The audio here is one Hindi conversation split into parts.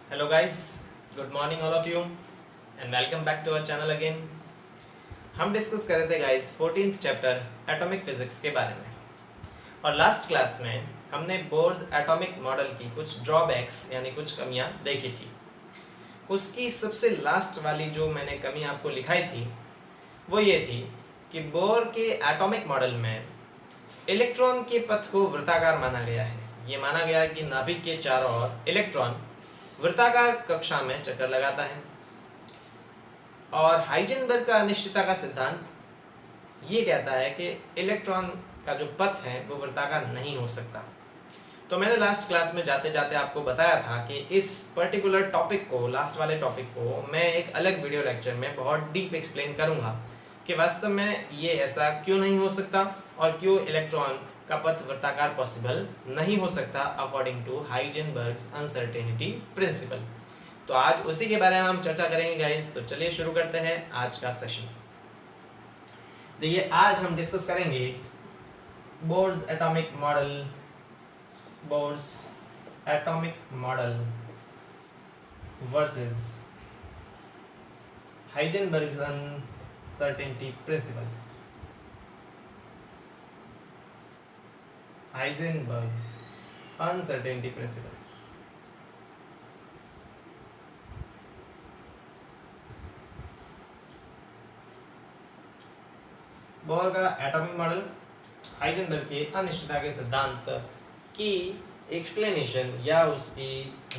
Hello guys, good morning all of you and welcome back to our channel again. हम डिस्कस कर रहे थे guys 14th chapter atomic physics के बारे में और लास्ट क्लास में हमने बोर्स एटॉमिक मॉडल की कुछ ड्रॉबैक्स यानी कुछ कमियां देखी थी। उसकी सबसे लास्ट वाली जो मैंने कमी आपको लिखाई थी वो ये थी कि बोर के एटॉमिक मॉडल में इलेक्ट्रॉन के पथ को वृत्ताकार माना गया है। ये माना गया कि नाभिक के चारों ओर इलेक्ट्रॉन वृत्ताकार कक्षा में चक्कर लगाता है और हाइजेनबर्ग का अनिश्चितता का सिद्धांत ये कहता है कि इलेक्ट्रॉन का जो पथ है वो वृत्ताकार नहीं हो सकता। तो मैंने लास्ट क्लास में जाते जाते आपको बताया था कि इस पर्टिकुलर टॉपिक को, लास्ट वाले टॉपिक को मैं एक अलग वीडियो लेक्चर में बहुत डीप एक्सप्लेन करूंगा कि वास्तव में ये ऐसा क्यों नहीं हो सकता और क्यों इलेक्ट्रॉन का पथ वृत्ताकार पॉसिबल नहीं हो सकता अकॉर्डिंग टू हाइजेनबर्ग्स अनसर्टेनिटी प्रिंसिपल। तो आज उसी के बारे में हम चर्चा करेंगे गाइस। तो चलिए शुरू करते हैं आज का सेशन। देखिए आज हम डिस्कस करेंगे Bohr's atomic model versus Heisenberg's uncertainty principle. Heisenberg's uncertainty principle. Bohr का एटॉमिक मॉडल हाइजेनबर्ग के अनिश्चितता के सिद्धांत की एक्सप्लेनेशन या उसकी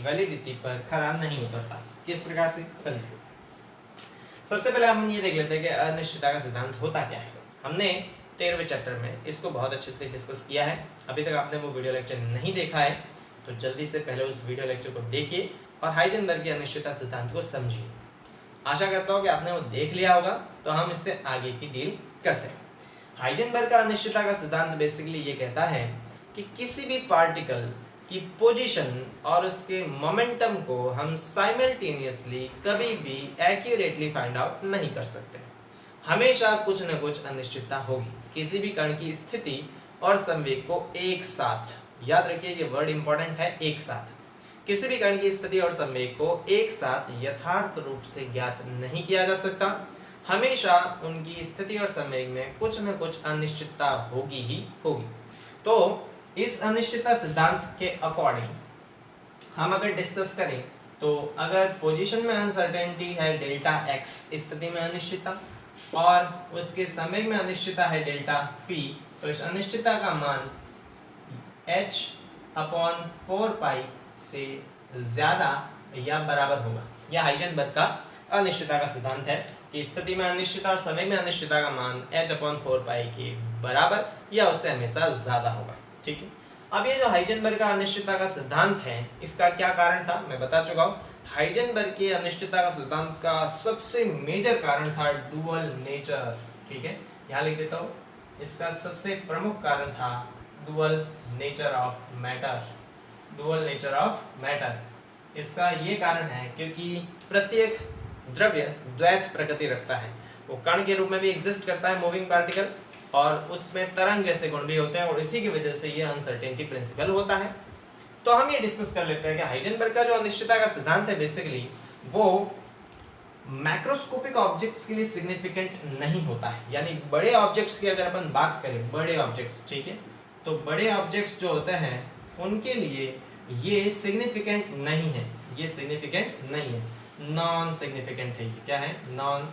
वैलिडिटी पर खरा नहीं उतरता। किस प्रकार से समझिए। सबसे पहले हम ये देख लेते हैं कि अनिश्चितता का सिद्धांत होता क्या है। हमने 13वें चैप्टर में इसको बहुत अच्छे से डिस्कस किया है। अभी तक आपने वो वीडियो लेक्चर नहीं देखा है तो जल्दी से पहले उस वीडियो लेक्चर को देखिए और हाइजेनबर्ग के अनिश्चितता सिद्धांत को समझिए। आशा करता हूँ कि आपने वो देख लिया होगा। तो हम इससे आगे की डील करते हैं। हाइजेनबर्ग का अनिश्चितता का सिद्धांत बेसिकली ये कहता है कि किसी भी पार्टिकल की पोजीशन और उसके मोमेंटम को हम साइमल्टेनियसली कभी भी एक्यूरेटली फाइंड आउट नहीं कर सकते। हमेशा कुछ न कुछ अनिश्चितता होगी। किसी भी कण की स्थिति और संवेग को एक साथ, याद रखिए ये वर्ड इंपॉर्टेंट है, एक साथ, किसी भी कण की स्थिति और संवेग को एक साथ यथार्थ रूप से ज्ञात नहीं किया जा सकता। हमेशा उनकी स्थिति और संवेग में कुछ न कुछ अनिश्चितता होगी ही होगी। तो इस अनिश्चितता सिद्धांत के अकॉर्डिंग हम अगर डिस्कस करें तो अगर पोजीशन में अनसर्टेनिटी है डेल्टा एक्स, स्थिति में अनिश्चितता, और उसके संवेग में अनिश्चितता है डेल्टा पी, तो इस अनिश्चितता का मान h/4 पाई से ज्यादा या बराबर होगा। यह हाइजेनबर्ग का अनिश्चितता का सिद्धांत है कि स्थिति में अनिश्चितता और संवेग में अनिश्चितता का मान h/4 पाई के बराबर या उससे हमेशा ज्यादा होगा। ठीक है। अब ये जो हाइजेनबर्ग का अनिश्चितता का सिद्धांत है इसका क्या कारण था मैं बता चुका हूँ। हाइजेनबर्ग के अनिश्चितता का सिद्धांत का सबसे मेजर कारण था डुअल नेचर। ठीक है, यहाँ लिख देता हूँ। इसका सबसे प्रमुख कारण था dual nature of matter. Dual nature of matter इसका ये कारण है क्योंकि प्रत्येक द्रव्य द्वैत प्रकृति रखता है। वो कण के रूप में भी एग्जिस्ट करता है, मूविंग पार्टिकल, और उसमें तरंग जैसे गुण भी होते हैं और इसी की वजह से ये अनसर्टेनिटी प्रिंसिपल होता है। तो हम ये डिस्कस कर लेते हैं कि हाइजेनबर्ग का जो अनिश्चितता का सिद्धांत है बेसिकली वो मैक्रोस्कोपिक ऑब्जेक्ट्स के लिए सिग्निफिकेंट नहीं होता है। यानी बड़े ऑब्जेक्ट्स की अगर अपन बात करें, बड़े ऑब्जेक्ट्स, ठीक है, तो बड़े ऑब्जेक्ट्स जो होते हैं उनके लिए ये सिग्निफिकेंट नहीं है। ये सिग्निफिकेंट नहीं है, नॉन सिग्निफिकेंट है। ये क्या है? नॉन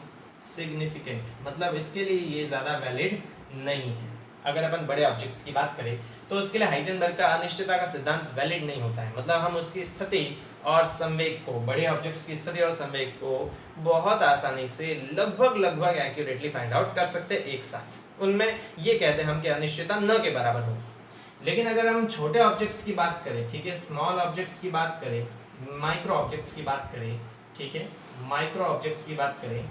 सिग्निफिकेंट, मतलब इसके लिए ये ज़्यादा वैलिड नहीं है। अगर अपन बड़े ऑब्जेक्ट्स की बात करें तो उसके लिए हाइजेनबर्ग का अनिश्चितता का सिद्धांत वैलिड नहीं होता है। मतलब हम उसकी स्थिति और संवेग को, बड़े ऑब्जेक्ट्स की स्थिति और संवेग को बहुत आसानी से लगभग एक्यूरेटली फाइंड आउट कर सकते एक साथ। उनमें ये कहते हैं हम कि अनिश्चितता न के बराबर होगी। लेकिन अगर हम छोटे ऑब्जेक्ट्स की बात करें, ठीक है, स्मॉल ऑब्जेक्ट्स की बात करें, माइक्रो ऑब्जेक्ट्स की बात करें, ठीक है, माइक्रो ऑब्जेक्ट्स की बात करें,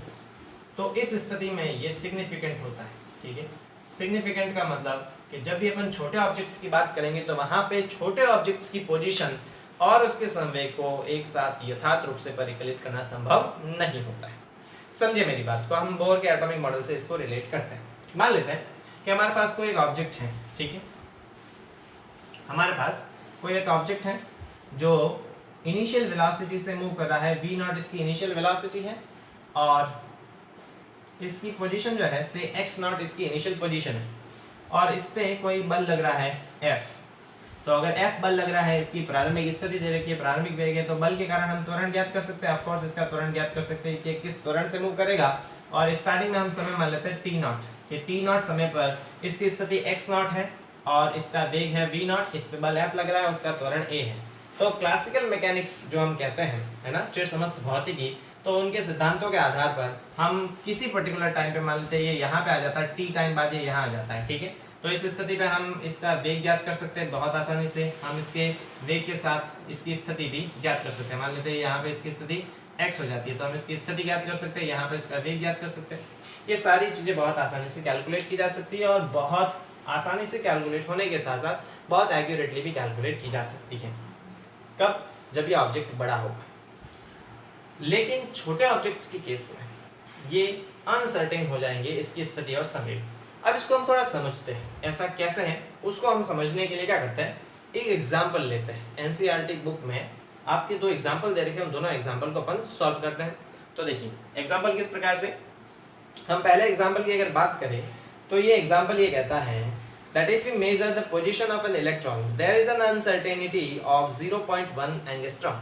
तो इस स्थिति में ये सिग्निफिकेंट होता है। ठीक है, सिग्निफिकेंट का मतलब कि जब भी अपन छोटे ऑब्जेक्ट्स की बात करेंगे तो वहां पे छोटे ऑब्जेक्ट्स की पोजीशन और उसके संवेग को एक साथ यथार्थ रूप से परिकलित करना संभव नहीं होता है। समझे मेरी बात को। हम बोर के एटॉमिक मॉडल से इसको रिलेट करते हैं। मान लेते हैं कि हमारे पास कोई एक ऑब्जेक्ट है, ठीक है, हमारे पास कोई एक ऑब्जेक्ट है जो इनिशियल वेलोसिटी से मूव कर रहा है, v नॉट इसकी इनिशियल वेलोसिटी है और इसकी पोजीशन जो है से x नॉट इसकी इनिशियल पोजीशन है और इस पे कोई बल लग रहा है F। तो अगर F बल लग रहा है, इसकी प्रारंभिक स्थिति दे रखी है, प्रारंभिक वेग है, तो बल के कारण हम त्वरण ज्ञात कर सकते हैं। ऑफ कोर्स इसका त्वरण ज्ञात कर सकते हैं कि किस त्वरण से मूव करेगा। और स्टार्टिंग में हम समय मान लेते हैं t नॉट, कि t नॉट समय पर इसकी स्थिति x नॉट है और इसका वेग है v नॉट, इस पे बल F लग रहा है, उसका त्वरण a है। तो क्लासिकल मैकेनिक्स जो हम कहते हैं, है ना, चिर समस्त भौतिकी, तो उनके सिद्धांतों के आधार पर हम किसी पर्टिकुलर टाइम पे मान लेते हैं ये यहाँ पे आ जाता है, t टाइम बाद ये यहाँ आ जाता है, ठीक है। तो इस स्थिति पे हम इसका वेग ज्ञात कर सकते हैं बहुत आसानी से। हम इसके वेग के साथ इसकी स्थिति भी ज्ञात कर सकते हैं। मान लेते हैं यहाँ पे इसकी स्थिति x हो जाती है, तो हम इसकी स्थिति ज्ञात कर सकते हैं, यहाँ पे इसका वेग ज्ञात कर सकते हैं। ये सारी चीज़ें बहुत आसानी से कैलकुलेट की जा सकती है और बहुत आसानी से कैलकुलेट होने के साथ साथ बहुत एक्यूरेटली भी कैलकुलेट की जा सकती है। कब? जब ये ऑब्जेक्ट बड़ा होगा। लेकिन छोटे ऑब्जेक्ट्स के केस में ये अनसर्टेन हो जाएंगे इसकी स्थिति और समय। अब इसको हम थोड़ा समझते हैं, ऐसा कैसे है उसको हम समझने के लिए क्या करते हैं, एक एग्जाम्पल लेते हैं। एनसीईआरटी बुक में आपके 2 एग्जाम्पल दे रखे हैं, हम दोनों एग्जाम्पल को अपन सॉल्व करते हैं। तो देखिए एग्जाम्पल किस प्रकार से, हम पहले एग्जाम्पल की अगर बात करें तो ये एग्जाम्पल ये कहता है that if we measure the position of an electron there is an uncertainty of 0.1 angstrom,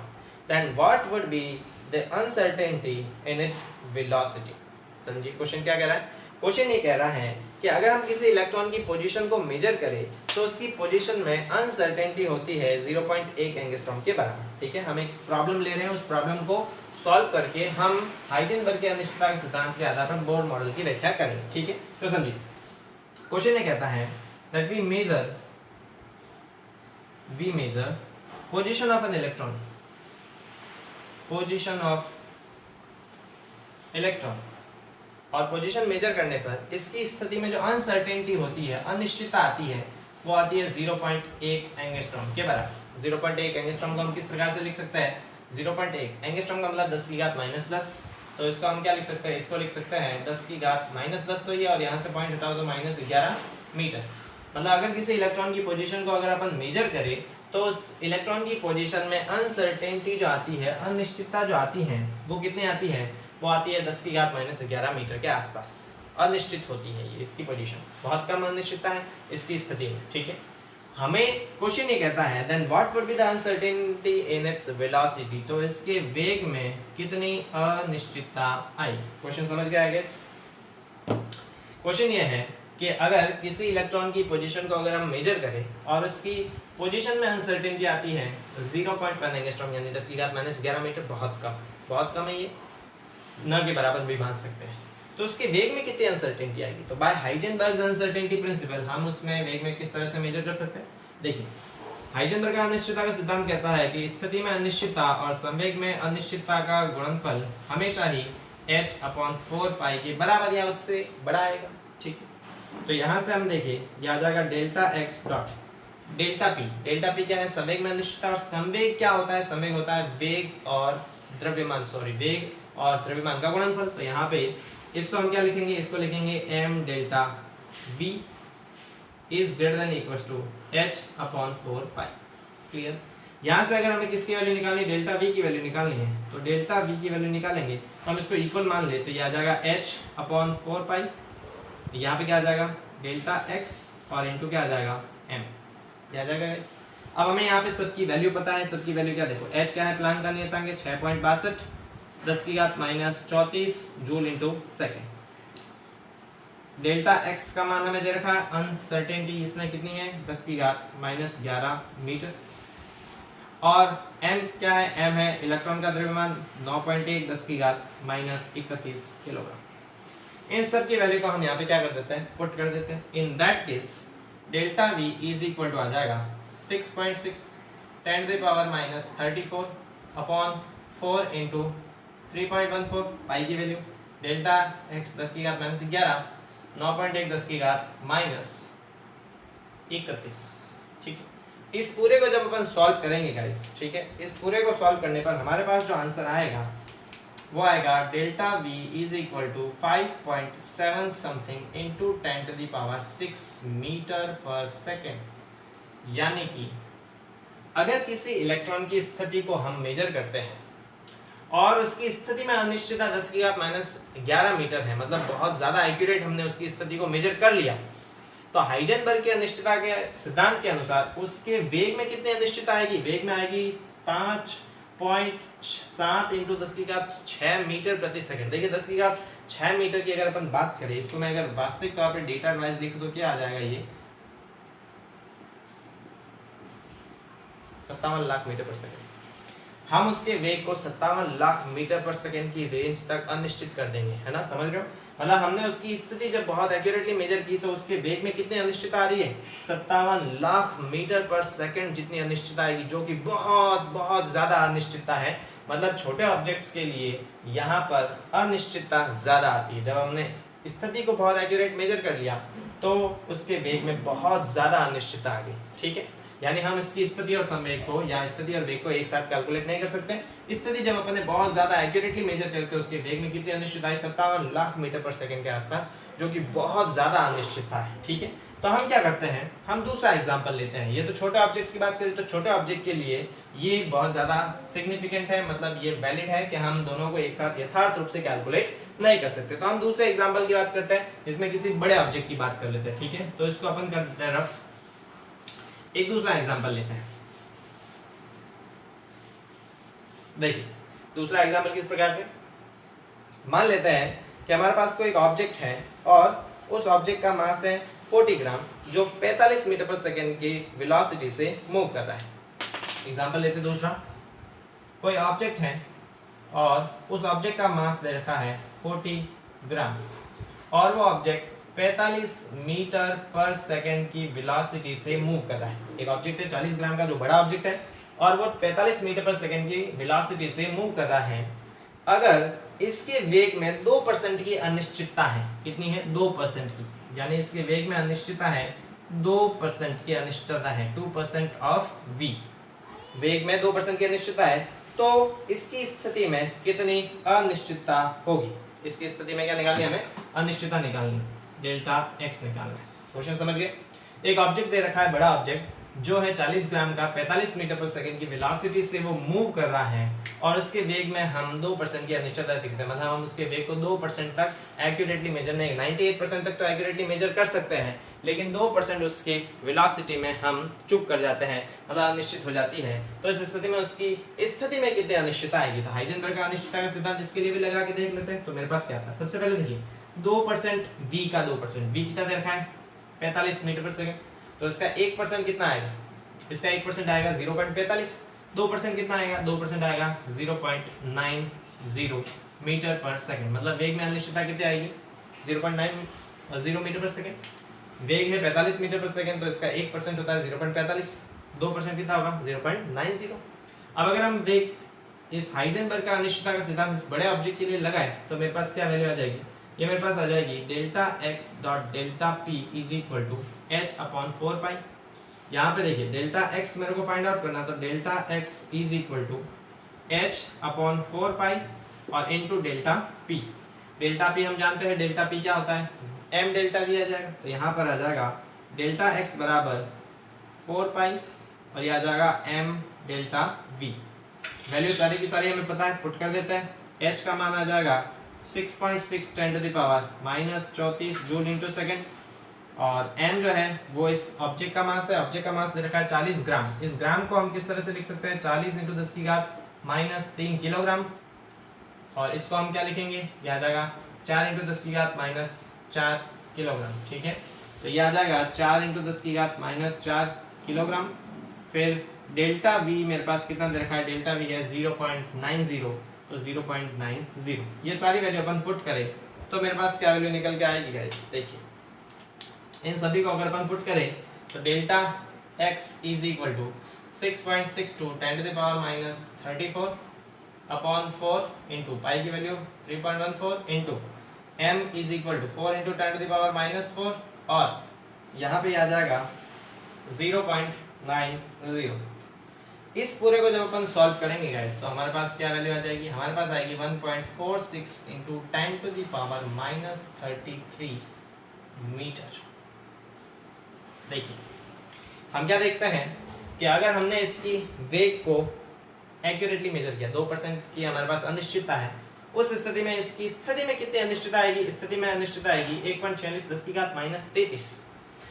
then what would be the uncertainty in its velocity। समझिए क्वेश्चन क्या कह रहा है। क्वेश्चन ये कह रहा है कि अगर हम किसी इलेक्ट्रॉन की पोजीशन को मेजर करें तो उसकी पोजीशन में अनसर्टेनिटी होती है 0.1 एंगस्ट्रॉम के बराबर, ठीक है। हम एक प्रॉब्लम ले रहे हैं, उस प्रॉब्लम को सॉल्व करके हम हाइजेनबर्ग के अनिश्चितता के सिद्धांत के आधार पर बोर मॉडल की व्याख्या करेंगे, ठीक है। तो समझिए क्वेश्चन ये कहता है that we measure position of an electron, और पोजीशन मेजर करने पर इसकी स्थिति में जो अनसर्टेनिटी होती है, अनिश्चितता आती है, वो आती है 0.1 एंगस्ट्रॉम के बराबर। 0.1 एंगस्ट्रॉम को हम किस प्रकार से लिख सकते हैं, 0.1 एंगस्ट्रॉम का मतलब 10 की घात -10, तो इसको हम क्या लिख सकते हैं, इसको लिख सकते हैं 10 की घात -10 तो ये, और यहाँ से पॉइंट हटाओ तो -11 मीटर। मतलब अगर किसी इलेक्ट्रॉन की पोजीशन को अगर अपन मेजर करें तो उस इलेक्ट्रॉन की पोजीशन में अनसर्टेनिटी जो आती है, अनिश्चितता जो आती है, वो कितनी आती है, वो आती है 10 की घात -11 मीटर के आसपास। अनिश्चित होती है ये इसकी पोजीशन, बहुत कम अनिश्चितता है इसकी स्थिति में, ठीक है। हमें क्वेश्चन ये कहता है then what would be the uncertainty in its velocity, तो इसके वेग में कितनी अनिश्चितता आई। क्वेश्चन समझ गया आई गेस। क्वेश्चन ये है कि अगर किसी इलेक्ट्रॉन की पोजीशन को अगर हम मेजर करें और उसकी पोजीशन में अनसर्टेनिटी आती है 0.1 एंगस्ट्रॉम यानी 10 की घात -11 मीटर, बहुत कम है ये, न के बराबर भी मान सकते हैं। तो उसके वेग में कितनी अनसर्टेनिटी आएगी, तो बाय हाइजेनबर्ग अनसर्टेनिटी प्रिंसिपल हम उसमें वेग में किस तरह से मेजर कर सकते हैं। देखिए हाइजेनबर्ग का अनिश्चितता का सिद्धांत कहता है कि स्थिति में अनिश्चितता और संवेग में अनिश्चितता का गुणनफल हमेशा ही h/4 के बराबर या उससे बड़ा आएगा, ठीक है। तो यहाँ से हम देखिए ये आ जाएगा delta x dot delta p क्या है, संवेग में अनिश्चितता, और संवेग क्या होता है, संवेग होता है वेग और द्रव्यमान का गुणनफल। तो यहाँ पे इसको हम क्या लिखेंगे, इसको लिखेंगे m delta v is greater than equals to h/4 clear. यहाँ से अगर हमें किसकी वैल्यू निकालनी, डेल्टा v की वैल्यू निकालनी है, तो डेल्टा v की वैल्यू निकालेंगे तो हम इसको इक्वल मान ले, तो ये आ जाएगा h/4, यहाँ पे क्या आ जाएगा डेल्टा x और इनटू क्या आ जाएगा m, क्या आ जाएगा इस। अब हमें यहाँ पे सबकी वैल्यू पता है, सबकी वैल्यू क्या देखो, h क्या है, प्लैंक का नियतांक 6.62 10 की घात -34 joule into second. Delta x का मान हमें दे रखा है, अनसर्टेनिटी इसमें कितनी है 10 की घात -11 मीटर, और m क्या है, m है इलेक्ट्रॉन का द्रव्यमान 9.1 10 की घात -31 किलोग्राम। इन सब की वैल्यू को हम यहाँ पे क्या कर देते हैं, पुट कर देते हैं। In that case delta v is equal to आ जाएगा 6.6 10⁻34 अपॉन 4 इंटू 3.14 पाई की वैल्यू, डेल्टा x 10 की घात -11 9.1 10 की घात -31, ठीक है। इस पूरे को जब अपन सॉल्व करेंगे गाइस, ठीक है, इस पूरे को सॉल्व करने पर हमारे पास जो आंसर आएगा वो आएगा delta v is equal to 5.7 something into 10⁻6 metre per second, यानी कि अगर किसी इलेक्ट्रॉन की स्थिति को हम मेजर करते हैं और उसकी स्थिति में अनिश्चितता 10⁻11 मीटर है, मतलब बहुत ज़्यादा एक्यूरेट हमने उसकी स्थिति को मेजर कर लिया, तो हाइजेनबर्ग की अनिश्चितता के सिद्धांत के अनुसार उसके वेग में कितनी अनिश्चितता आएगी? वेग में आएगी 5.7 × 10⁶ मीटर प्रति सेकंड। देखिए 10⁶ मीटर की अगर अपन बात करें, इसको मैं अगर वास्तविक तौर पे डेटा वाइज लिखूं तो क्या आ जाएगा? ये 57 लाख मीटर पर सेकंड। हम उसके वेग को 57 लाख मीटर पर सेकंड की रेंज तक अनिश्चित कर देंगे, है ना? समझ रहे हो? मतलब हमने उसकी स्थिति जब बहुत एक्यूरेटली मेजर की तो उसके वेग में कितनी अनिश्चितता आ रही है? 57 लाख मीटर पर सेकंड जितनी अनिश्चितता आएगी, जो कि बहुत बहुत ज्यादा अनिश्चितता है। मतलब छोटे ऑब्जेक्ट्स के लिए यहाँ पर अनिश्चितता ज्यादा आती है। जब हमने स्थिति को बहुत एक्यूरेट मेजर कर लिया तो उसके वेग में बहुत ज्यादा अनिश्चितता आ गई। ठीक है, यानी हम इसकी स्थिति और संवेग को या स्थिति और वेग को एक साथ कैलकुलेट नहीं कर सकते। स्थिति जब अपने बहुत ज्यादा एक्यूरेटली मेजर करते हैं, उसके वेग में कितनी अनिश्चितता है? 57 लाख मीटर पर सेकंड के आसपास, जो कि बहुत ज्यादा अनिश्चितता है। ठीक है, तो हम क्या करते हैं, हम दूसरा एग्जांपल लेते हैं। ये तो छोटे ऑब्जेक्ट की बात करें तो छोटे ऑब्जेक्ट के लिए ये बहुत ज्यादा सिग्निफिकेंट है, मतलब ये वैलिड है कि हम दोनों को एक साथ यथार्थ रूप से कैलकुलेट नहीं कर सकते। तो हम दूसरे एग्जाम्पल की बात करते हैं, इसमें किसी बड़े ऑब्जेक्ट की बात कर लेते हैं। ठीक है, तो इसको अपन कर देते हैं रफ। एक दूसरा एग्जांपल लेते हैं। देखिए दूसरा एग्जांपल किस प्रकार से, मान लेते हैं कि हमारे पास कोई एक ऑब्जेक्ट है और उस ऑब्जेक्ट का मास है 40 ग्राम, जो 45 मीटर पर सेकेंड की वेलोसिटी से मूव कर रहा है। एग्जांपल लेते हैं दूसरा, कोई ऑब्जेक्ट है और उस ऑब्जेक्ट का मास दे रखा है 40 ग्राम और वो ऑब्जेक्ट 45 मीटर पर सेकंड की वेलोसिटी से मूव कर रहा है। एक ऑब्जेक्ट है 40 ग्राम का जो बड़ा ऑब्जेक्ट है और वो 45 मीटर पर सेकंड की वेलोसिटी से मूव कर रहा है। अगर इसके वेग में 2% की अनिश्चितता है, कितनी है? 2% की, यानी इसके वेग में अनिश्चितता है 2% की अनिश्चितता है, 2% ऑफ v। वेग में 2% की अनिश्चितता है तो इसकी स्थिति में कितनी अनिश्चितता होगी? इसकी स्थिति में क्या निकालनी है हमें? अनिश्चितता निकालनी, डेल्टा x निकालना है। क्वेश्चन समझ गए? एक ऑब्जेक्ट दे रखा है, बड़ा ऑब्जेक्ट जो है 40 ग्राम का, 45 मीटर पर सेकंड की वेलोसिटी से वो मूव कर रहा है और उसके वेग में हम 2% की अनिश्चितता दिखते हैं। मतलब हम उसके वेग को 2% तक एक्यूरेटली मेजर नहीं, 98% तक तो एक्यूरेटली मेजर कर सकते हैं, लेकिन 2% उसके वेलोसिटी में हम चुप कर जाते हैं, मतलब अनिश्चित हो जाती है। तो इस स्थिति में उसकी स्थिति में कितनी अनिश्चितता आएगी? तो हाइजेनबर्ग का अनिश्चितता का सिद्धांत इसके लिए भी लगा के देख लेते हैं। तो मेरे पास क्या था, सबसे पहले देखिए 2% v का 2%, v कितना दे रखा है? 45 मीटर पर सेकंड, तो इसका 1% कितना आएगा? इसका 1% आएगा 0.45, 2% कितना आएगा? 2% आएगा 0.90 मीटर पर सेकंड। मतलब वेग में अनिश्चितता कितनी आएगी? 0.90 मीटर पर सेकंड। वेग है 45 मीटर पर सेकंड, तो इसका 1% होता है 0.45, 2% कितना होगा? 0.90। अब अगर हम वेग इस हाइजेनबर्ग का अनिश्चितता का सिद्धांत इस बड़े ऑब्जेक्ट के लिए लगाए तो मेरे पास क्या वैल्यू आ जाएगी? ये मेरे पास आ जाएगी delta x dot delta p is equal to h upon 4 pi. यहाँ पे देखिए डेल्टा x मेरे को फाइंड आउट करना, तो delta x is equal to h upon 4 pi और into delta p। Delta p हम जानते हैं, डेल्टा p क्या होता है? m डेल्टा v आ जाएगा। तो यहाँ पर आ जाएगा डेल्टा x बराबर 4 पाई और ये आ जाएगा m डेल्टा v। वैल्यू सारी की सारी हमें पता है, पुट कर देते हैं। h का मान आ जाएगा 6.6 10 to the power -34 joule into second और m जो है वो इस ऑब्जेक्ट का मास है। ऑब्जेक्ट का मास दे रखा है 40 ग्राम। इस ग्राम को हम किस तरह से लिख सकते हैं? 40 इंटू 10 की घात -3 किलोग्राम, और इसको हम क्या लिखेंगे? ये आ जाएगा 4 इंटू 10 की घात -4 किलोग्राम। ठीक है, तो ये आ जाएगा 4 इंटू 10 की घात -4 किलोग्राम। फिर डेल्टा v मेरे पास कितना दे रखा है? डेल्टा v है 0.90, तो 0.90। ये सारी वैल्यू अपन पुट करें तो मेरे पास क्या वैल्यू निकल के आएगी गाइस? देखिए इन सभी को अगर अपन पुट करें तो delta x is equal to 6.62 10 to the power -34 upon 4 into pi की value 3.14 into m is equal to 4 into 10 to the power -4 और यहाँ पे आ जाएगा 0.90। इस पूरे को जब अपन सॉल्व करेंगे गाइस तो हमारे पास क्या वैल्यू आ जाएगी? हमारे पास आएगी 1.46 into 10 to the power -33 metre. देखिए हम क्या देखते हैं कि अगर हमने इसकी वेग को एक्यूरेटली मेजर किया, 2% की हमारे पास अनिश्चितता है, उस स्थिति में इसकी स्थिति में कितनी अनिश्चितता आएगी? स्थिति में अनिश्चितता आएगी 1.46 10 की घात -33।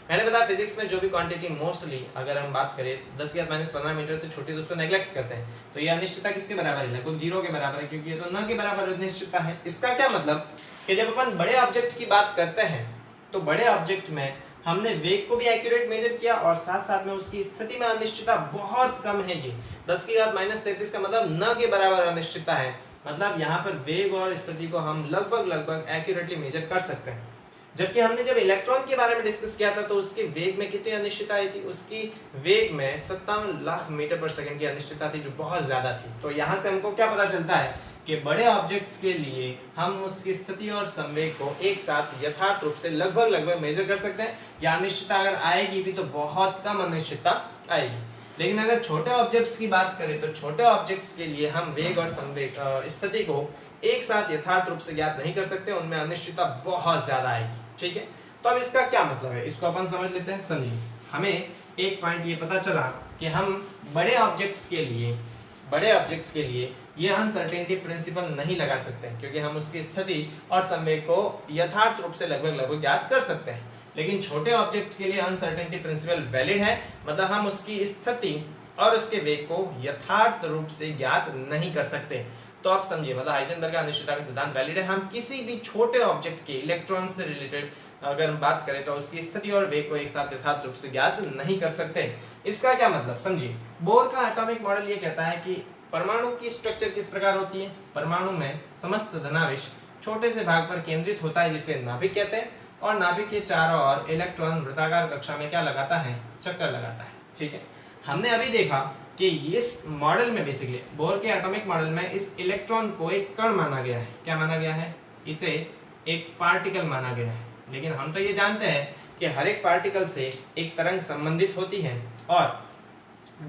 मैंने बताया फिजिक्स में जो भी क्वांटिटी मोस्टली अगर हम बात करें 10 की घात -15 मीटर से छोटी तो उसको नेग्लेक्ट करते हैं, तो ये अनिश्चितता किसके बराबर है? लगभग 0 के बराबर है, क्योंकि ये तो न के बराबर अनिश्चितता है। इसका क्या मतलब कि जब अपन बड़े ऑब्जेक्ट की बात करते हैं तो बड़े ऑब्जेक्ट में हमने वेग को भी एक्यूरेट मेजर किया और साथ साथ में उसकी स्थिति में अनिश्चितता बहुत कम है। ये 10 की घात -33 का मतलब न के बराबर अनिश्चितता है, मतलब यहाँ पर वेग और स्थिति को हम लगभग एक्यूरेटली मेजर कर सकते हैं। जबकि हमने जब इलेक्ट्रॉन के बारे में डिस्कस किया था तो उसकी वेग में कितनी अनिश्चितता आई थी? उसकी वेग में 57 लाख मीटर पर सेकंड की अनिश्चितता थी, जो बहुत ज्यादा थी। तो यहाँ से हमको क्या पता चलता है कि बड़े ऑब्जेक्ट्स के लिए हम उसकी स्थिति और संवेग को एक साथ यथार्थ रूप से लगभग मेजर कर सकते हैं। या अनिश्चितता अगर आएगी भी तो बहुत कम अनिश्चितता आएगी। लेकिन अगर छोटे ऑब्जेक्ट्स की बात करें तो छोटे ऑब्जेक्ट्स के लिए हम वेग और संवेग स्थिति को एक साथ यथार्थ रूप से ज्ञात नहीं कर सकते, उनमें अनिश्चितता बहुत ज्यादा आएगी। ठीक है, तो अब इसका क्या मतलब है, इसको अपन समझ लेते हैं। समझिए, हमें एक पॉइंट ये पता चला कि हम बड़े ऑब्जेक्ट्स के लिए ये अनसर्टेनिटी प्रिंसिपल नहीं लगा सकते, क्योंकि हम उसकी स्थिति और संवेग को यथार्थ रूप से लगभग ज्ञात कर सकते हैं। लेकिन छोटे ऑब्जेक्ट्स के लिए अनसर्टेनिटी प्रिंसिपल वैलिड है, मतलब हम उसकी स्थिति और उसके वेग को यथार्थ रूप से ज्ञात नहीं कर सकते। तो आप समझिए, मतलब हाइजेनबर्ग का अनिश्चितता का सिद्धांत वैलिड है। हम किसी भी छोटे ऑब्जेक्ट के इलेक्ट्रॉन से रिलेटेड अगर हम बात करें तो उसकी स्थिति और वेग को एक साथ यथार्थ रूप से ज्ञात नहीं कर सकते। इसका क्या मतलब समझिए, बोर का एटॉमिक मॉडल ये कहता है कि परमाणु की स्ट्रक्चर किस प्रकार होती है। परमाणु में समस्त धनावेश छोटे से भाग पर केंद्रित होता है, जिसे नाभिक कहते हैं, और नाभिक के चारों ओर इलेक्ट्रॉन वृत्ताकार कक्षा में क्या लगाता है? चक्कर लगाता है। ठीक है, हमने अभी देखा कि इस मॉडल में बेसिकली बोर के एटॉमिक मॉडल में इस इलेक्ट्रॉन को एक कण माना गया है। क्या माना गया है? इसे एक पार्टिकल माना गया है। लेकिन हम तो ये जानते हैं कि हर एक पार्टिकल से एक तरंग संबंधित होती है और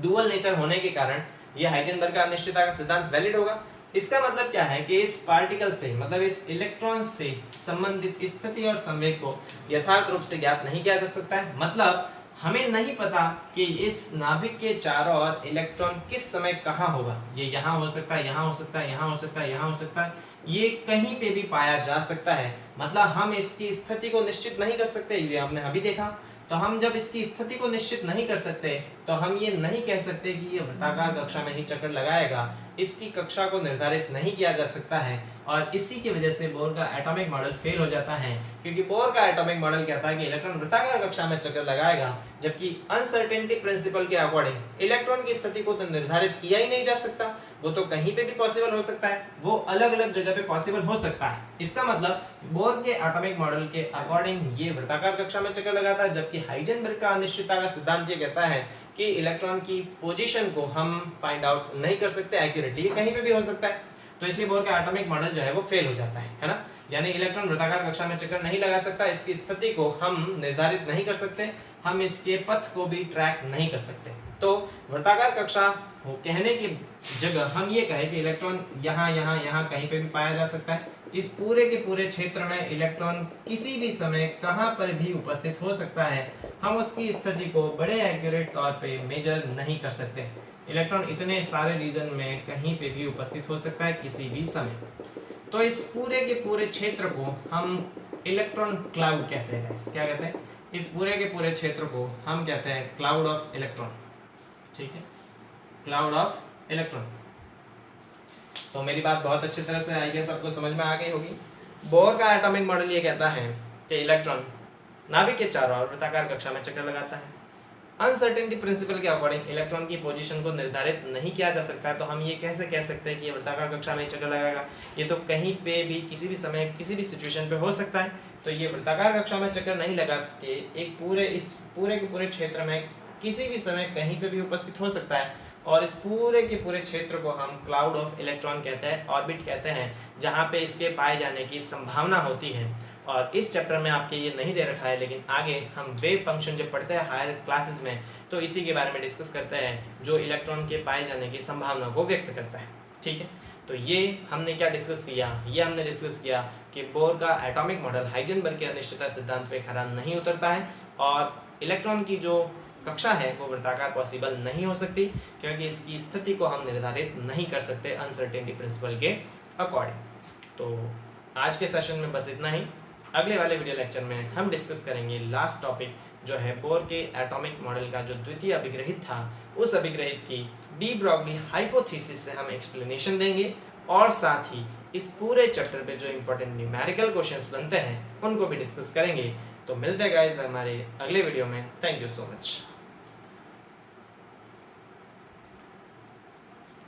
डुअल नेचर होने के कारण यह हाइजेनबर्ग का अनिश्चितता का सिद्धांत वैलिड होगा। इसका मतलब क्या है कि इस पार्टिकल से, मतलब इस इलेक्ट्रॉन से संबंधित स्थिति और संवेग को यथार्थ रूप से ज्ञात नहीं किया जा सकता है। मतलब हमें नहीं पता कि इस नाभिक के चारों ओर इलेक्ट्रॉन किस समय कहाँ होगा। ये यहाँ हो सकता है, यहाँ हो सकता है, यहाँ हो सकता है, यहाँ हो सकता है, ये कहीं पे भी पाया जा सकता है। मतलब हम इसकी स्थिति को निश्चित नहीं कर सकते, ये हमने अभी देखा। तो हम जब इसकी स्थिति को निश्चित नहीं कर सकते तो हम ये नहीं कह सकते कि ये वृत्ताकार कक्षा में ही चक्कर लगाएगा। इसकी कक्षा को निर्धारित नहीं किया जा सकता है और इसी की वजह से बोर का एटॉमिक मॉडल फेल हो जाता है, क्योंकि बोर का एटॉमिक मॉडल कहता है कि इलेक्ट्रॉन वृत्ताकार कक्षा में चक्कर लगाएगा, जबकि अनसर्टेनिटी प्रिंसिपल के अकॉर्डिंग इलेक्ट्रॉन की स्थिति को तो निर्धारित किया ही नहीं जा सकता। वो तो कहीं पे भी पॉसिबल हो सकता है, वो अलग अलग जगह पे पॉसिबल हो सकता है। इसका मतलब बोर के एटॉमिक मॉडल के अकॉर्डिंग ये वृत्ताकार कक्षा में चक्कर लगाता है, जबकि हाइजेनबर्ग का अनिश्चितता का सिद्धांत ये कहता है कि इलेक्ट्रॉन की पोजीशन को हम फाइंड आउट नहीं कर सकते एक्यूरेटली, कहीं पे भी हो सकता है। तो इसलिए बोर का एटॉमिक मॉडल जो है वो फेल हो जाता है ना। यानी इलेक्ट्रॉन वृत्ताकार कक्षा में चक्कर नहीं लगा सकता, इसकी स्थिति को हम निर्धारित नहीं कर सकते, हम इसके पथ को भी ट्रैक नहीं कर सकते। तो वृत्ताकार कक्षा वो कहने की जगह हम ये कहें कि इलेक्ट्रॉन यहाँ यहाँ यहाँ कहीं पे भी पाया जा सकता है। इस पूरे के पूरे क्षेत्र में इलेक्ट्रॉन किसी भी समय कहाँ पर भी उपस्थित हो सकता है, हम उसकी स्थिति को बड़े एक्यूरेट तौर पे मेजर नहीं कर सकते। इलेक्ट्रॉन इतने सारे रीजन में कहीं पे भी उपस्थित हो सकता है किसी भी समय। तो इस पूरे के पूरे क्षेत्र को हम इलेक्ट्रॉन क्लाउड कहते हैं। क्या कहते हैं? इस पूरे के पूरे क्षेत्र को हम कहते हैं क्लाउड ऑफ इलेक्ट्रॉन। ठीक है, क्लाउड ऑफ इलेक्ट्रॉन। तो मेरी बात बहुत अच्छी तरह से आई गेस सबको समझ में आ गई होगी। बोर का एटॉमिक मॉडल ये कहता है कि इलेक्ट्रॉन नाभिक के चारों ओर वृत्ताकार कक्षा में चक्कर लगाता है। अनसर्टेनिटी प्रिंसिपल के अकॉर्डिंग इलेक्ट्रॉन की पोजीशन को निर्धारित नहीं किया जा सकता है, तो हम ये कैसे कह सकते हैं कि ये वृत्ताकार कक्षा में चक्कर लगाएगा? ये तो कहीं पे भी किसी भी समय किसी भी सिचुएशन पे हो सकता है। तो ये वृत्ताकार कक्षा में चक्कर नहीं लगा सके, एक पूरे इस पूरे के पूरे क्षेत्र में किसी भी समय कहीं पे भी उपस्थित हो सकता है और इस पूरे के पूरे क्षेत्र को हम क्लाउड ऑफ इलेक्ट्रॉन कहते हैं, ऑर्बिट कहते हैं, जहाँ पे इसके पाए जाने की संभावना होती है। और इस चैप्टर में आपके ये नहीं दे रखा है, लेकिन आगे हम वेव फंक्शन जब पढ़ते हैं हायर क्लासेस में तो इसी के बारे में डिस्कस करते हैं, जो इलेक्ट्रॉन के पाए जाने की संभावना को व्यक्त करता है। ठीक है, तो ये हमने क्या डिस्कस किया? ये हमने डिस्कस किया कि बोर का एटॉमिक मॉडल हाइजेनबर्ग के अनिश्चितता सिद्धांत पे खरा नहीं उतरता है और इलेक्ट्रॉन की जो कक्षा है वो वृत्ताकार पॉसिबल नहीं हो सकती, क्योंकि इसकी स्थिति को हम निर्धारित नहीं कर सकते अनसर्टेनिटी प्रिंसिपल के अकॉर्डिंग। तो आज के सेशन में बस इतना ही। अगले वाले वीडियो लेक्चर में हम डिस्कस करेंगे लास्ट टॉपिक, जो है बोर के एटॉमिक मॉडल का जो द्वितीय अभिग्रहित था, उस अभिग्रहित की डी ब्रॉगली हाइपोथेसिस से हम एक्सप्लेनेशन देंगे, और साथ ही इस पूरे चैप्टर पे जो इंपॉर्टेंट न्यूमेरिकल क्वेश्चंस बनते हैं उनको भी डिस्कस करेंगे। तो मिलते हैं गाइस हमारे अगले वीडियो में। Thank you so much.